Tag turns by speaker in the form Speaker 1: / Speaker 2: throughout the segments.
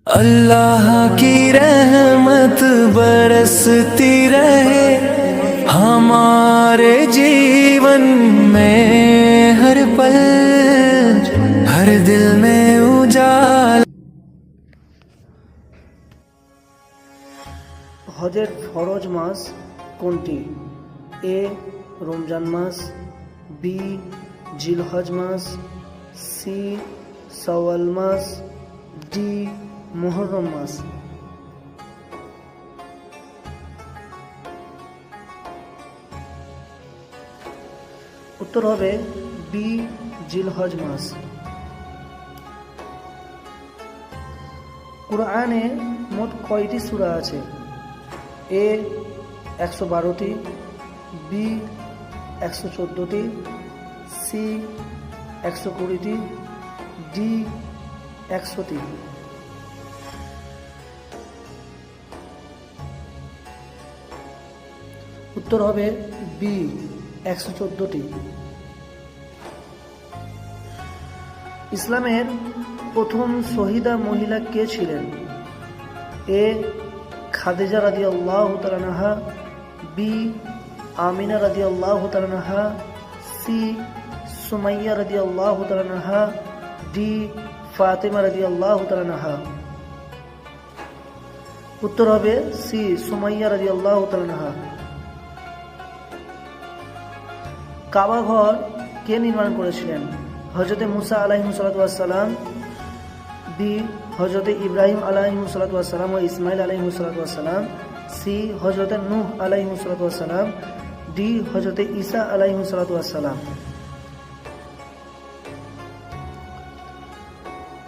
Speaker 1: अल्लाह की रहमत बरसती रहे हमारे जीवन में हर पल, हर दिल में उजाला।
Speaker 2: হজের ফরজ মাস কোনটি? এ রমজান মাস, বি জিলহজ মাস, সি শাওয়াল মাস, ডি মুহররম মাস। উত্তর হবে বি জিলহজ মাস। কুরআনে মোট কয়টি সূরা আছে? এ 112টি, বি 114টি, সি 120টি, ডি 100টি। উত্তর হবে বি 114টি। ইসলামের প্রথম শহীদা মহিলা কে ছিলেন? এ খাদিজা রাদিয়াল্লাহু তাআলা আনহা, বি আমিনা রাদিয়াল্লাহু তাআলা আনহা, সি সুমাইয়া রাদিয়াল্লাহু তাআলা আনহা, ডি ফাতিমা রাদিয়াল্লাহু তাআলা আনহা। উত্তর হবে সি সুমাইয়া রাদিয়াল্লাহু তাআলা আনহা। কাবা ঘর কে নির্মাণ করেছিলেন? হযরত মুসা আলাইহিস সালাম, বি হযরত ইব্রাহিম আলাইহিস সালাম ও ইসমাইল আলাইহিস সালাম, সি হযরত নূহ আলাইহিস সালাম, ডি হযরত ঈসা আলাইহিস সালাম।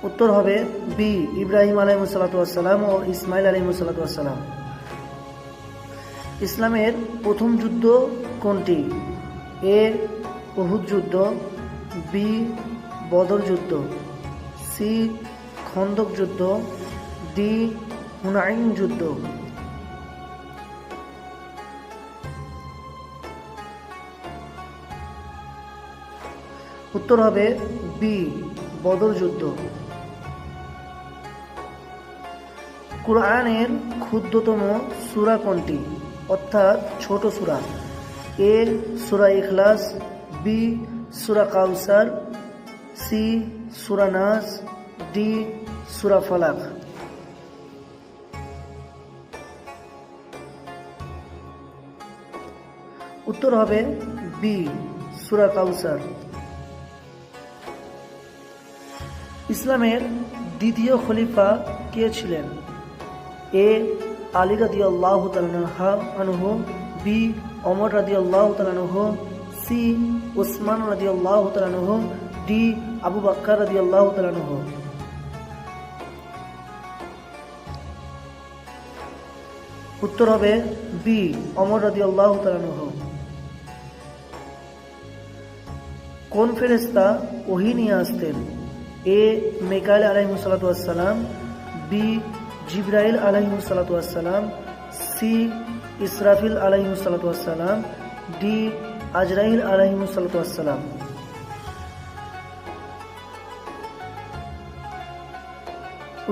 Speaker 2: উত্তর হবে বি ইব্রাহিম আলাইহিস সালাম ও ইসমাইল আলাইহিস সালাম। ইসলামের প্রথম যুদ্ধ কোনটি? এ উহুদ যুদ্ধ, বি বদর যুদ্ধ, সি খন্দক যুদ্ধ, ডি হুনাইন যুদ্ধ। উত্তর হবে বি বদর যুদ্ধ। কুরআনের ক্ষুদ্রতম সূরা কোনটি, অর্থাৎ ছোট সূরা? এ সূরা ইখলাস, বি সূরা কাউসার, সি সূরা নাস, ডি সূরা ফালাক। উত্তর হবে বি সূরা কাউসার। ইসলামের দ্বিতীয় খলিফা কে ছিলেন? এ আলী রাদিয়াল্লাহু তাআলা আনহু, বি ওমর রাদিয়াল্লাহু তাআলা আনহু, সি উসমান রাদিয়াল্লাহু তাআলা আনহু, ডি আবু বকর রাদিয়াল্লাহু তাআলা আনহু। উত্তর হবে বি ওমর রাদিয়াল্লাহু তাআলা আনহু। কোন ফেরেশতা ওহী নিয়ে আসতেন? এ মিকাইল আলাইহিস সালাম, বি জিবরাইল আলাইহিস সালাম, সি ইসরাফিল আলাইহিস সালাম, ডি আজরাইল আলাইহিস সালাম।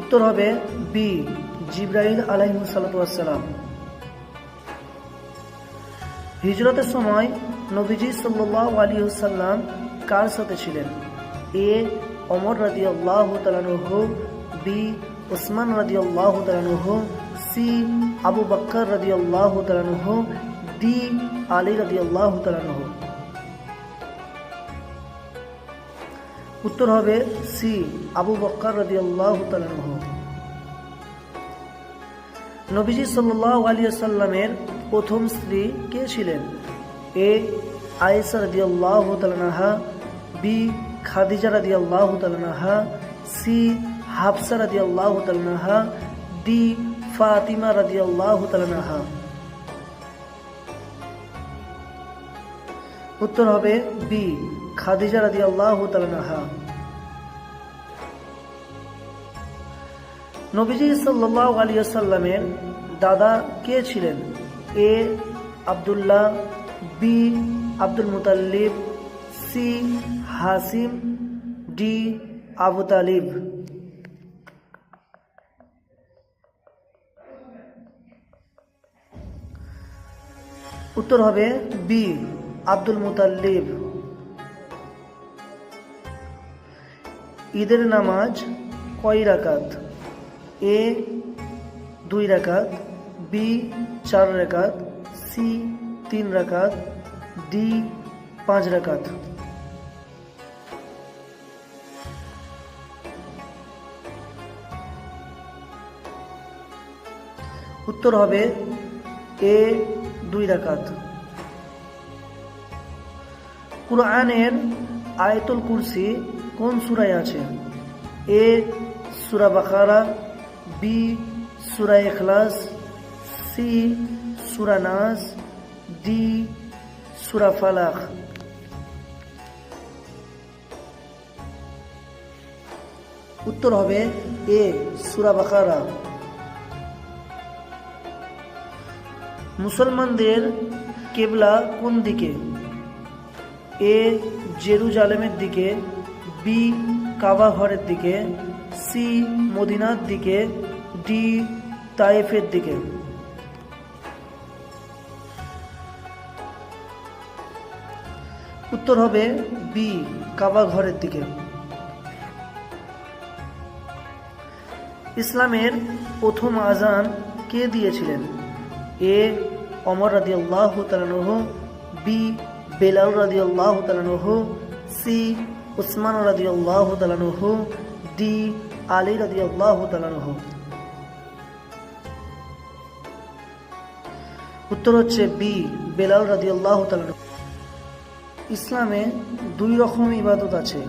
Speaker 2: উত্তর হবে বি জিবরাইল আলাইহিস সালাম। হিজরতের সময় নবীজি সাল্লাল্লাহু আলাইহি ওয়াসাল্লাম কার সাথে ছিলেন? এ ওমর রাদিয়াল্লাহু তাআলা আনহু, বি উসমান রাদিয়াল্লাহু তাআলা আনহু, সি আবু বকর রাদিয়াল্লাহু তাআলা আনহু, ডি আলী রাদিয়াল্লাহু তাআলা আনহু। উত্তর হবে সি আবু বকর রাদিয়াল্লাহু তাআলা আনহু। নবীজি সাল্লাল্লাহু আলাইহি ওয়াসাল্লামের প্রথম স্ত্রী কে ছিলেন? এ আয়েশা রাদিয়াল্লাহু তাআলা আনহা, বি খাদিজা রাদিয়াল্লাহু তাআলা আনহা, সি হাফসা রাদিয়াল্লাহু তাআলা আনহা, ডি ফাতিমা রাদিয়াল্লাহু তাআলা আনহা। উত্তর হবে বি খাদিজা রাদিয়াল্লাহু তাআলা আনহা। নবীজি সাল্লাল্লাহু আলাইহি ওয়াসাল্লামের দাদা কে ছিলেন? A Abdullah, B Abdul Muttalib, C Hashim, D Abu Talib. উত্তর হবে বি আব্দুল মুতাল্লিব। ঈদের নামাজ কয় রাকাত? এ 2 রাকাত, বি 4 রাকাত, সি 3 রাকাত, ডি 5 রাকাত। উত্তর হবে এ 2 রাকাত। কুরআনের আয়াতুল কুরসি কোন সূরায় আছে? এ সূরা বাকারা, বি সূরা ইখলাস, সি সূরা নাস, ডি সূরা ফালাক। উত্তর হবে এ সূরা বাকারা। মুসলমানদের কিবলা কোন দিকে? এ জেরুজালেমের দিকে, বি কাবা ঘরের দিকে, সি মদিনার দিকে, ডি তায়েফের দিকে। উত্তর হবে বি কাবা ঘরের দিকে। ইসলামের প্রথম আজান কে দিয়েছিলেন? এ ওমর রাদিয়াল্লাহু তাআলা আনহু, বি বেলাল রাদিয়াল্লাহু তাআলা আনহু, সি উসমান রাদিয়াল্লাহু তাআলা আনহু, ডি আলী রাদিয়াল্লাহু তাআলা আনহু। উত্তর হচ্ছে বি বেলাল রাদিয়াল্লাহু তাআলা আনহু। ইসলামে 2 রকম ইবাদত আছে,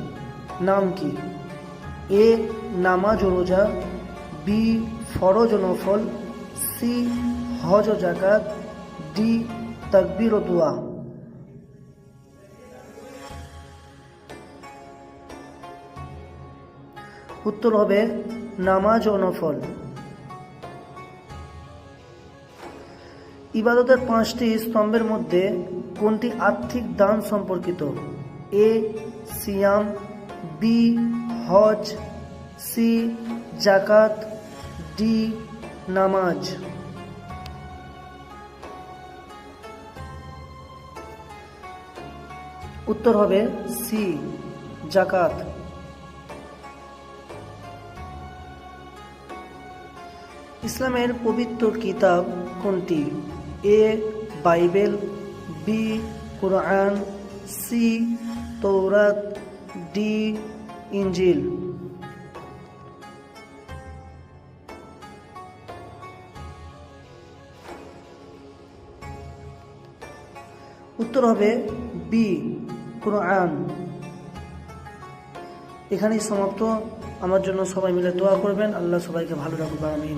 Speaker 2: নাম কি? এ নামাজ ও রোজা, বি ফরজ ও নফল, সি হজ ও যাকাত, ডি তাকবীর ও দোয়া। উত্তর হবে নামাজ ও নফল। ইবাদতের 5টি স্তম্ভের মধ্যে কোনটি আর্থিক দান সম্পর্কিত? এ সিয়াম, বি হজ, সি যাকাত, ডি নামাজ। উত্তর হবে সি যাকাত। ইসলামের পবিত্র কিতাব কোনটি? এ বাইবেল, বি কুরআন, সি তৌরাত, ডি ইনজিল। উত্তর হবে বি কুরআন। এখানেই সমাপ্ত। আমার জন্য সবাই মিলে দোয়া করবেন। আল্লাহ সবাইকে ভালো রাখুক। আমিন।